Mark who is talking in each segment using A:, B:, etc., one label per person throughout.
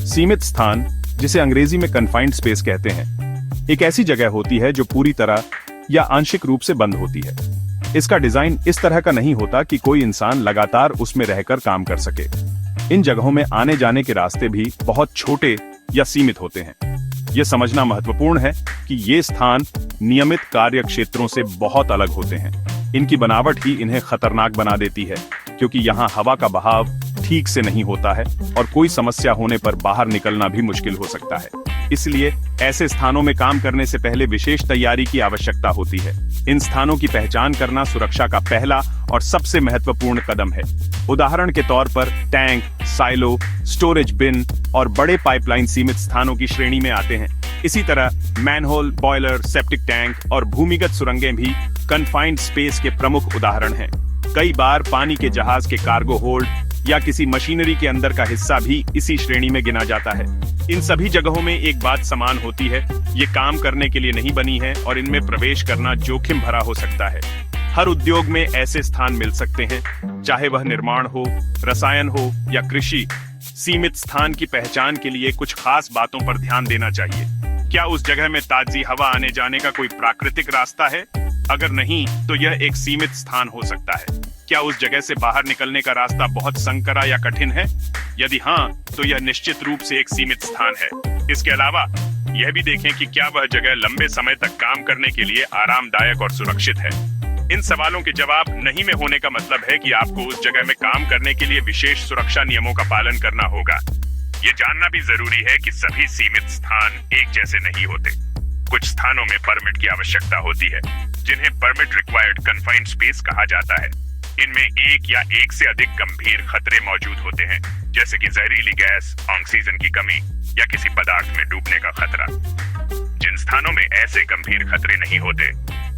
A: सीमित स्थान, जिसे अंग्रेजी में कन्फाइंड स्पेस कहते हैं, एक ऐसी जगह होती है जो पूरी तरह या आंशिक रूप से बंद होती है। इसका डिजाइन इस तरह का नहीं होता कि कोई इंसान लगातार उसमें रहकर काम कर सके। इन जगहों में आने जाने के रास्ते भी बहुत छोटे या सीमित होते हैं। यह समझना महत्वपूर्ण है कि ये स्थान नियमित कार्य क्षेत्रों से बहुत अलग होते हैं। इनकी बनावट ही इन्हें खतरनाक बना देती है, क्योंकि यहाँ हवा का बहाव ठीक से नहीं होता है और कोई समस्या होने पर बाहर निकलना भी मुश्किल हो सकता है। इसलिए ऐसे स्थानों में काम करने से पहले विशेष तैयारी की आवश्यकता होती है। इन स्थानों की पहचान करना सुरक्षा का पहला और सबसे महत्वपूर्ण कदम है। उदाहरण के तौर पर टैंक, साइलो, स्टोरेज बिन और बड़े पाइपलाइन सीमित स्थानों की श्रेणी में आते हैं। इसी तरह मैनहोल, बॉयलर, सेप्टिक टैंक और भूमिगत सुरंगें भी कन्फाइंड स्पेस के प्रमुख उदाहरण हैं। कई बार पानी के जहाज के कार्गो होल्ड या किसी मशीनरी के अंदर का हिस्सा भी इसी श्रेणी में गिना जाता है। इन सभी जगहों में एक बात समान होती है, ये काम करने के लिए नहीं बनी है और इनमें प्रवेश करना जोखिम भरा हो सकता है। हर उद्योग में ऐसे स्थान मिल सकते हैं, चाहे वह निर्माण हो, रसायन हो या कृषि। सीमित स्थान की पहचान के लिए कुछ खास बातों पर ध्यान देना चाहिए। क्या उस जगह में ताजी हवा आने जाने का कोई प्राकृतिक रास्ता है? अगर नहीं, तो यह एक सीमित स्थान हो सकता है। क्या उस जगह से बाहर निकलने का रास्ता बहुत संकरा या कठिन है? यदि हाँ, तो यह निश्चित रूप से एक सीमित स्थान है। इसके अलावा यह भी देखें कि क्या वह जगह लंबे समय तक काम करने के लिए आरामदायक और सुरक्षित है। इन सवालों के जवाब नहीं में होने का मतलब है कि आपको उस जगह में काम करने के लिए विशेष सुरक्षा नियमों का पालन करना होगा। ये जानना भी जरूरी है कि सभी सीमित स्थान एक जैसे नहीं होते। कुछ स्थानों में परमिट की आवश्यकता होती है, जिन्हें परमिट रिक्वायर्ड कन्फाइंड स्पेस कहा जाता है। इनमें एक या एक से अधिक गंभीर खतरे मौजूद होते हैं, जैसे कि जहरीली गैस, ऑक्सीजन की कमी या किसी पदार्थ में डूबने का खतरा। जिन स्थानों में ऐसे गंभीर खतरे नहीं होते,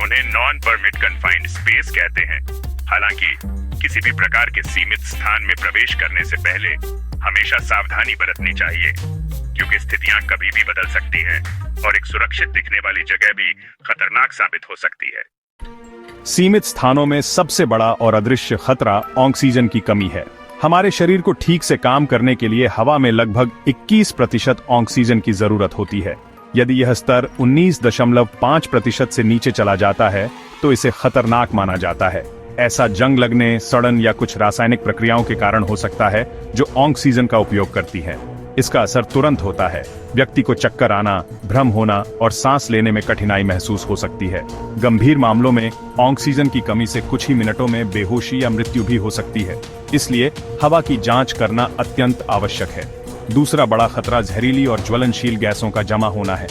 A: उन्हें नॉन परमिट कन्फाइंड स्पेस कहते हैं। हालांकि किसी भी प्रकार के सीमित स्थान में प्रवेश करने से पहले हमेशा सावधानी बरतनी चाहिए, क्योंकि स्थितियां कभी भी बदल सकती हैं और एक सुरक्षित दिखने वाली जगह भी खतरनाक साबित हो सकती है। सीमित स्थानों में सबसे बड़ा और अदृश्य खतरा ऑक्सीजन की कमी है। हमारे शरीर को ठीक से काम करने के लिए हवा में लगभग 21% ऑक्सीजन की जरूरत होती है। यदि यह स्तर 19.5% से नीचे चला जाता है, तो इसे खतरनाक माना जाता है। ऐसा जंग लगने, सड़न या कुछ रासायनिक प्रक्रियाओं के कारण हो सकता है जो ऑक्सीजन का उपयोग करती हैं। इसका असर तुरंत होता है। व्यक्ति को चक्कर आना, भ्रम होना और सांस लेने में कठिनाई महसूस हो सकती है। गंभीर मामलों में ऑक्सीजन की कमी से कुछ ही मिनटों में बेहोशी या मृत्यु भी हो सकती है। इसलिए हवा की जांच करना अत्यंत आवश्यक है। दूसरा बड़ा खतरा जहरीली और ज्वलनशील गैसों का जमा होना है।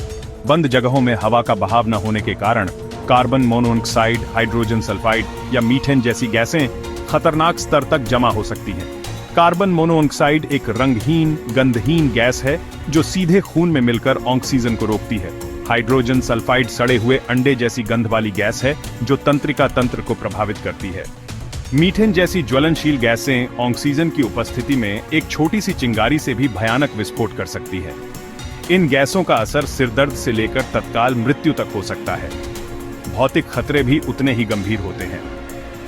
A: बंद जगहों में हवा का बहाव न होने के कारण कार्बन मोनोऑक्साइड, हाइड्रोजन सल्फाइड या मीथेन जैसी गैसें खतरनाक स्तर तक जमा हो सकती हैं। कार्बन मोनोऑक्साइड एक रंगहीन, गंधहीन गैस है जो सीधे खून में मिलकर ऑक्सीजन को रोकती है। हाइड्रोजन सल्फाइड सड़े हुए अंडे जैसी गंध वाली गैस है जो तंत्रिका तंत्र को प्रभावित करती है। मीथेन जैसी ज्वलनशील गैसें ऑक्सीजन की उपस्थिति में एक छोटी सी चिंगारी से भी भयानक विस्फोट कर सकती है। इन गैसों का असर सिरदर्द से लेकर तत्काल मृत्यु तक हो सकता है। भौतिक खतरे भी उतने ही गंभीर होते हैं।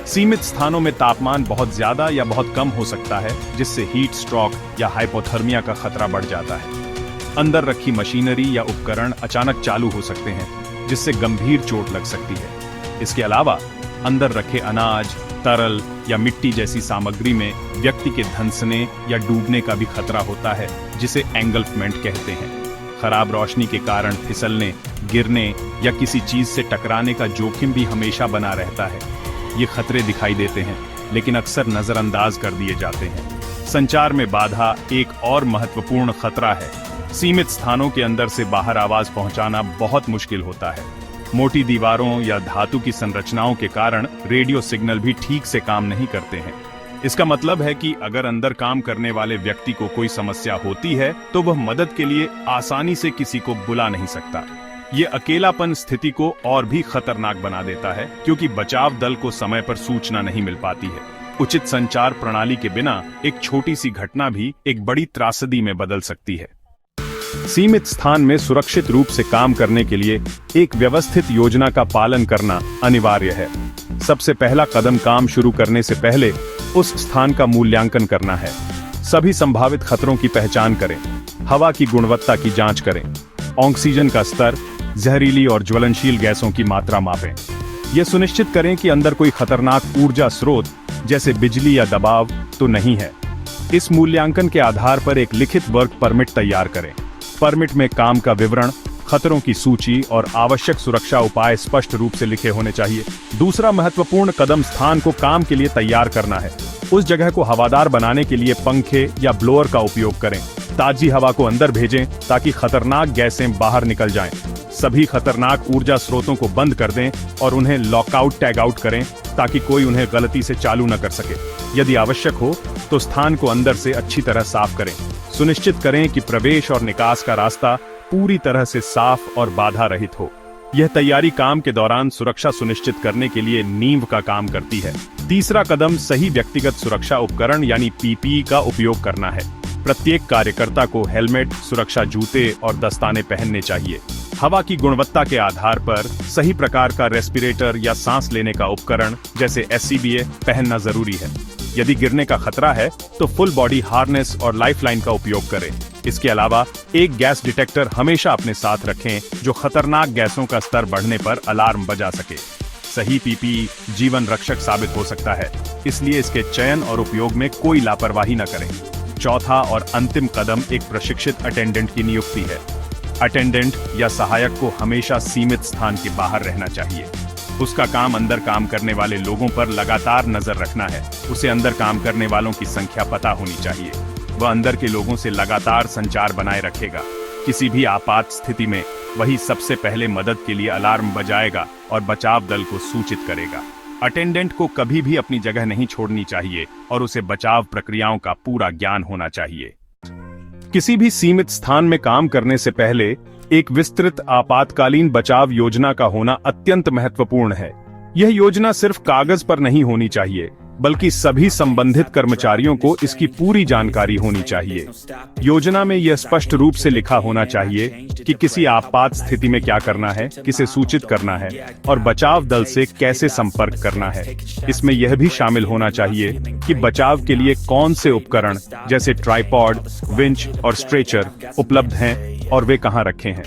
A: सीमित स्थानों में तापमान बहुत ज्यादा या बहुत कम हो सकता है, जिससे हीट स्ट्रोक या हाइपोथर्मिया का खतरा बढ़ जाता है। अंदर रखी मशीनरी या उपकरण अचानक चालू हो सकते हैं, जिससे गंभीर चोट लग सकती है। इसके अलावा अंदर रखे अनाज, तरल या मिट्टी जैसी सामग्री में व्यक्ति के धंसने या डूबने का भी खतरा होता है, जिसे एंगल्फमेंट कहते हैं। खराब रोशनी के कारण फिसलने, गिरने या किसी चीज से टकराने का जोखिम भी हमेशा बना रहता है। ये खतरे दिखाई देते हैं, लेकिन अक्सर नजरअंदाज कर दिए जाते हैं। संचार में बाधा एक और महत्वपूर्ण खतरा है। सीमित स्थानों के अंदर से बाहर आवाज पहुंचाना बहुत मुश्किल होता है। मोटी दीवारों या धातु की संरचनाओं के कारण रेडियो सिग्नल भी ठीक से काम नहीं करते हैं। इसका मतलब है कि अगर अंदर काम करने वाले व्यक्ति को कोई समस्या होती है, तो वह मदद के लिए आसानी से किसी को बुला नहीं सकता। ये अकेलापन स्थिति को और भी खतरनाक बना देता है, क्योंकि बचाव दल को समय पर सूचना नहीं मिल पाती है। उचित संचार प्रणाली के बिना एक छोटी सी घटना भी एक बड़ी त्रासदी में बदल सकती है। सीमित स्थान में सुरक्षित रूप से काम करने के लिए एक व्यवस्थित योजना का पालन करना अनिवार्य है। सबसे पहला कदम काम शुरू करने से पहले उस स्थान का मूल्यांकन करना है। सभी संभावित खतरों की पहचान करें। हवा की गुणवत्ता की जांच करें, ऑक्सीजन का स्तर, जहरीली और ज्वलनशील गैसों की मात्रा मापें। यह सुनिश्चित करें कि अंदर कोई खतरनाक ऊर्जा स्रोत जैसे बिजली या दबाव तो नहीं है। इस मूल्यांकन के आधार पर एक लिखित वर्क परमिट तैयार करें। परमिट में काम का विवरण, खतरों की सूची और आवश्यक सुरक्षा उपाय स्पष्ट रूप से लिखे होने चाहिए। दूसरा महत्वपूर्ण कदम स्थान को काम के लिए तैयार करना है। उस जगह को हवादार बनाने के लिए पंखे या ब्लोअर का उपयोग करें। ताजी हवा को अंदर भेजें ताकि खतरनाक गैसें बाहर निकल जाएं। सभी खतरनाक ऊर्जा स्रोतों को बंद कर दें और उन्हें लॉकआउट टैग आउट करें ताकि कोई उन्हें गलती से चालू न कर सके। यदि आवश्यक हो तो स्थान को अंदर से अच्छी तरह साफ करें। सुनिश्चित करें कि प्रवेश और निकास का रास्ता पूरी तरह से साफ और बाधा रहित हो। यह तैयारी काम के दौरान सुरक्षा सुनिश्चित करने के लिए नींव का काम करती है। तीसरा कदम सही व्यक्तिगत सुरक्षा उपकरण यानी पीपीई का उपयोग करना है। प्रत्येक कार्यकर्ता को हेलमेट, सुरक्षा जूते और दस्ताने पहनने चाहिए। हवा की गुणवत्ता के आधार पर सही प्रकार का रेस्पिरेटर या सांस लेने का उपकरण जैसे SCBA पहनना जरूरी है। यदि गिरने का खतरा है तो फुल बॉडी हार्नेस और लाइफलाइन का उपयोग करें। इसके अलावा एक गैस डिटेक्टर हमेशा अपने साथ रखें जो खतरनाक गैसों का स्तर बढ़ने पर अलार्म बजा सके। सही पीपीई जीवन रक्षक साबित हो सकता है, इसलिए इसके चयन और उपयोग में कोई लापरवाही न करें। चौथा और अंतिम कदम एक प्रशिक्षित अटेंडेंट की नियुक्ति है। अटेंडेंट या सहायक को हमेशा सीमित स्थान के बाहर रहना चाहिए। उसका काम अंदर काम करने वाले लोगों पर लगातार नजर रखना है। उसे अंदर काम करने वालों की संख्या पता होनी चाहिए। वह अंदर के लोगों से लगातार संचार बनाए रखेगा। किसी भी आपात स्थिति में वही सबसे पहले मदद के लिए अलार्म बजाएगा और बचाव दल को सूचित करेगा। अटेंडेंट को कभी भी अपनी जगह नहीं छोड़नी चाहिए और उसे बचाव प्रक्रियाओं का पूरा ज्ञान होना चाहिए। किसी भी सीमित स्थान में काम करने से पहले एक विस्तृत आपातकालीन बचाव योजना का होना अत्यंत महत्वपूर्ण है। यह योजना सिर्फ कागज पर नहीं होनी चाहिए, बल्कि सभी संबंधित कर्मचारियों को इसकी पूरी जानकारी होनी चाहिए। योजना में यह स्पष्ट रूप से लिखा होना चाहिए कि किसी आपात स्थिति में क्या करना है, किसे सूचित करना है और बचाव दल से कैसे संपर्क करना है। इसमें यह भी शामिल होना चाहिए कि बचाव के लिए कौन से उपकरण जैसे ट्राइपॉड, विंच और स्ट्रेचर उपलब्ध हैं और वे कहां रखे हैं।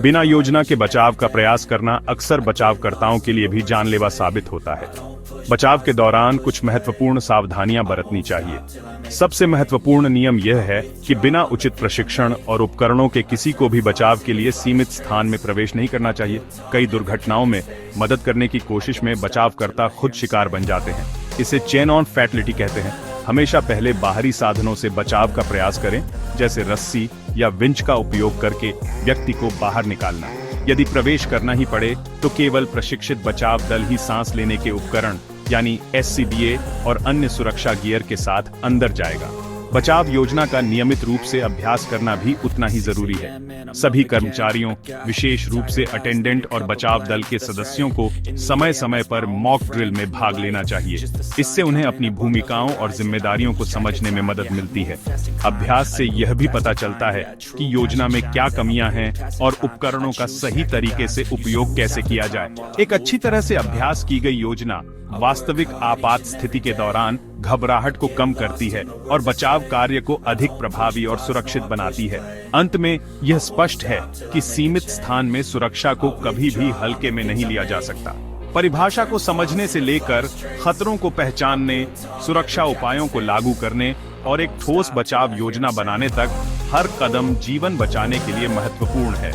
A: बिना योजना के बचाव का प्रयास करना अक्सर बचावकर्ताओं के लिए भी जानलेवा साबित होता है। बचाव के दौरान कुछ महत्वपूर्ण सावधानियां बरतनी चाहिए। सबसे महत्वपूर्ण नियम यह है कि बिना उचित प्रशिक्षण और उपकरणों के किसी को भी बचाव के लिए सीमित स्थान में प्रवेश नहीं करना चाहिए। कई दुर्घटनाओं में मदद करने की कोशिश में बचावकर्ता खुद शिकार बन जाते हैं। इसे चेन ऑन फैटलिटी कहते हैं। हमेशा पहले बाहरी साधनों से बचाव का प्रयास करें, जैसे रस्सी या विंच का उपयोग करके व्यक्ति को बाहर निकालना। यदि प्रवेश करना ही पड़े तो केवल प्रशिक्षित बचाव दल ही सांस लेने के उपकरण यानी SCBA और अन्य सुरक्षा गियर के साथ अंदर जाएगा। बचाव योजना का नियमित रूप से अभ्यास करना भी उतना ही जरूरी है। सभी कर्मचारियों, विशेष रूप से अटेंडेंट और बचाव दल के सदस्यों को समय समय पर मॉक ड्रिल में भाग लेना चाहिए। इससे उन्हें अपनी भूमिकाओं और जिम्मेदारियों को समझने में मदद मिलती है। अभ्यास से यह भी पता चलता है कि योजना में क्या कमियां हैं और उपकरणों का सही तरीके से उपयोग कैसे किया जाए। एक अच्छी तरह से अभ्यास की गई योजना वास्तविक आपात स्थिति के दौरान घबराहट को कम करती है और बचाव कार्य को अधिक प्रभावी और सुरक्षित बनाती है। अंत में यह स्पष्ट है कि सीमित स्थान में सुरक्षा को कभी भी हल्के में नहीं लिया जा सकता। परिभाषा को समझने से लेकर खतरों को पहचानने, सुरक्षा उपायों को लागू करने और एक ठोस बचाव योजना बनाने तक हर कदम जीवन बचाने के लिए महत्वपूर्ण है।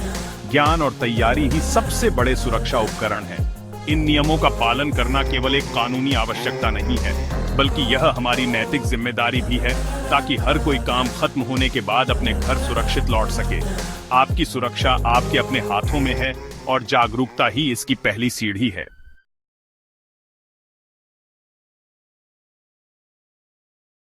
A: ज्ञान और तैयारी ही सबसे बड़े सुरक्षा उपकरण हैं। इन नियमों का पालन करना केवल एक कानूनी आवश्यकता नहीं है, बल्कि यह हमारी नैतिक जिम्मेदारी भी है ताकि हर कोई काम खत्म होने के बाद अपने घर सुरक्षित लौट सके। आपकी सुरक्षा आपके अपने हाथों में है और जागरूकता ही इसकी पहली सीढ़ी है।